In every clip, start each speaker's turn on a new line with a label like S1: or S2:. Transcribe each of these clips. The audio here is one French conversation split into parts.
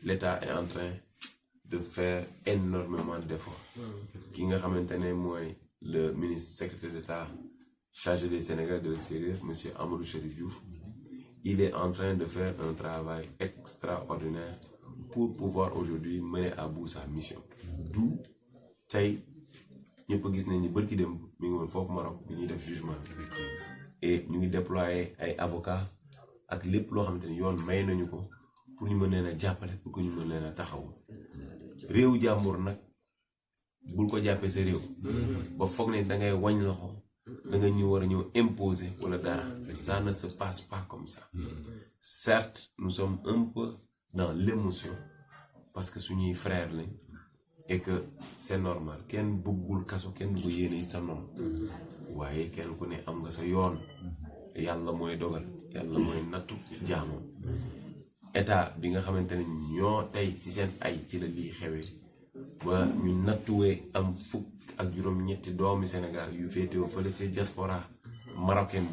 S1: l'État est en train de faire énormément d'efforts. Qui nga xamantene moy le ministre secrétaire d'État chargé des Sénégal de l'extérieur, M. Amadou Chérif Diouf, il est en train de faire un travail extraordinaire pour pouvoir aujourd'hui mener à bout sa mission. D'où tay ñepp gis nañ ni barki dem mi ngi won fofu Maroc bi ñuy def jugement et ñu ngi déployer ay avocats ak lepp lo xamanteni yoon may nañu ko pour ñu mën leen jappalé pour que ñu mën leen taxaw réew jàmbur nag bul ko jàppee sa réew ba foog ne da ngay wañ loxo da nga ñu war a ñëw imposer wala dara ça ne se passe pas comme ça. Certes nous sommes un peu dans l'émotion parce que suñuy frères lañ et que c'est normal kenn bëggul kaso kenn du ko yéene sa noonu waaye kenn ku ne am nga sa yoon yàlla mooy dogal yàlla mooy nattu jaamam. État bi nga xamanteni ñoo tay ci seen ay ci la lii xewee ba ñu nattuwee am fukk ak juróom-ñetti doomi Sénégal yu féetewoo fële ci diaspora marocaine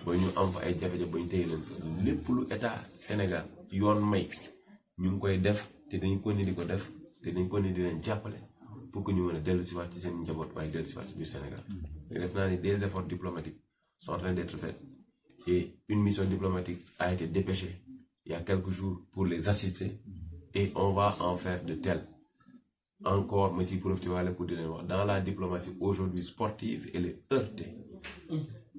S1: ba ñu am fa ay jafe-jafe ba ñu téye leen fa lépp lu état Sénégal yoon may ñu ngi koy def te dañ ko ni di ko def te dañ ko ni di leen jàppale pour que ñu mën a dellu si waat ci seen njaboot waaye dellu si waat ci biir Sénégal. Def naa ni des efforts diplomatiques sont en train d'être faits et une mission diplomatique a été dépêchée il y a quelques jours pour les assister et on va en faire de tels. Encore, mais si pour dire, dans la diplomatie aujourd'hui sportive, elle est heurtée.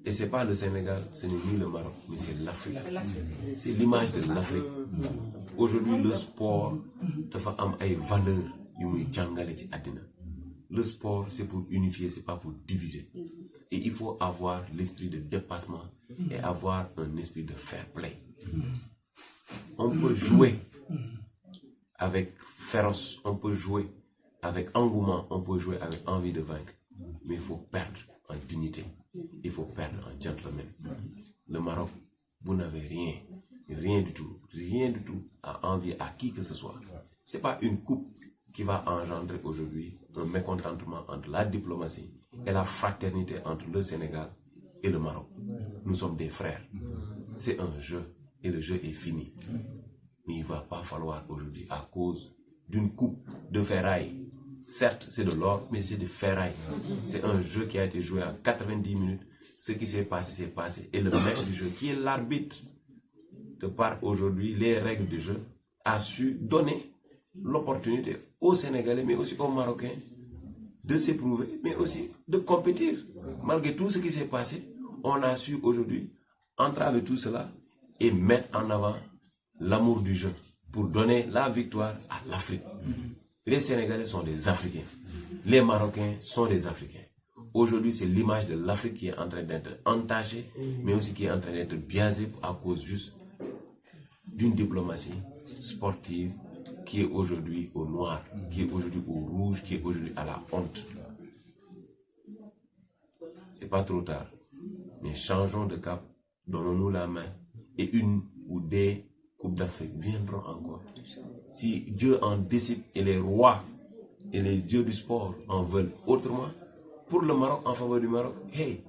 S1: Et ce n'est pas le Sénégal, ce n'est ni le Maroc, mais c'est l'Afrique. C'est l'image de l'Afrique. Aujourd'hui, le sport doit avoir des valeurs. Le sport, c'est pour unifier, ce n'est pas pour diviser. Et il faut avoir l'esprit de dépassement et avoir un esprit de fair play. On peut jouer avec féroce, on peut jouer avec engouement, on peut jouer avec envie de vaincre. Mais il faut perdre en dignité, il faut perdre en gentleman. Le Maroc, vous n'avez rien du tout à envier à qui que ce soit. Ce n'est pas une coupe qui va engendrer aujourd'hui un mécontentement entre la diplomatie et la fraternité entre le Sénégal et le Maroc. Nous sommes des frères. C'est un jeu. Et le jeu est fini. Mais il ne va pas falloir aujourd'hui, à cause d'une coupe de ferraille. Certes, c'est de l'or, mais c'est de ferraille. C'est un jeu qui a été joué en 90 minutes. Ce qui s'est passé, s'est passé. Et le maître du jeu, qui est l'arbitre, de par aujourd'hui les règles du jeu, a su donner l'opportunité aux Sénégalais, mais aussi aux Marocains, de s'éprouver, mais aussi de compétir. Malgré tout ce qui s'est passé, on a su aujourd'hui entraver tout cela et mettre en avant l'amour du jeu pour donner la victoire à l'Afrique. Les Sénégalais sont des Africains. Les Marocains sont des Africains. Aujourd'hui, c'est l'image de l'Afrique qui est en train d'être entachée, mais aussi qui est en train d'être biaisée à cause juste d'une diplomatie sportive qui est aujourd'hui au noir, qui est aujourd'hui au rouge, qui est aujourd'hui à la honte. C'est pas trop tard. Mais changeons de cap, donnons-nous la main. Et une ou des Coupes d'Afrique viendront encore. Si Dieu en décide et les rois et les dieux du sport en veulent autrement, pour le Maroc, en faveur du Maroc, hey,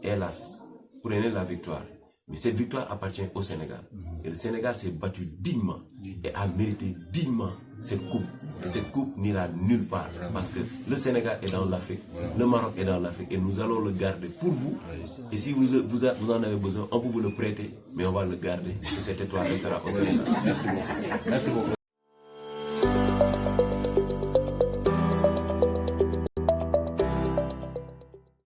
S1: hélas, prenez la victoire. Mais cette victoire appartient au Sénégal. Et le Sénégal s'est battu dignement et a mérité dignement cette coupe. Et cette coupe n'ira nulle part. Parce que le Sénégal est dans l'Afrique, le Maroc est dans l'Afrique et nous allons le garder pour vous. Et si vous en avez besoin, on peut vous le prêter, mais on va le garder. Et cette étoile restera au Sénégal. Merci beaucoup. Merci beaucoup.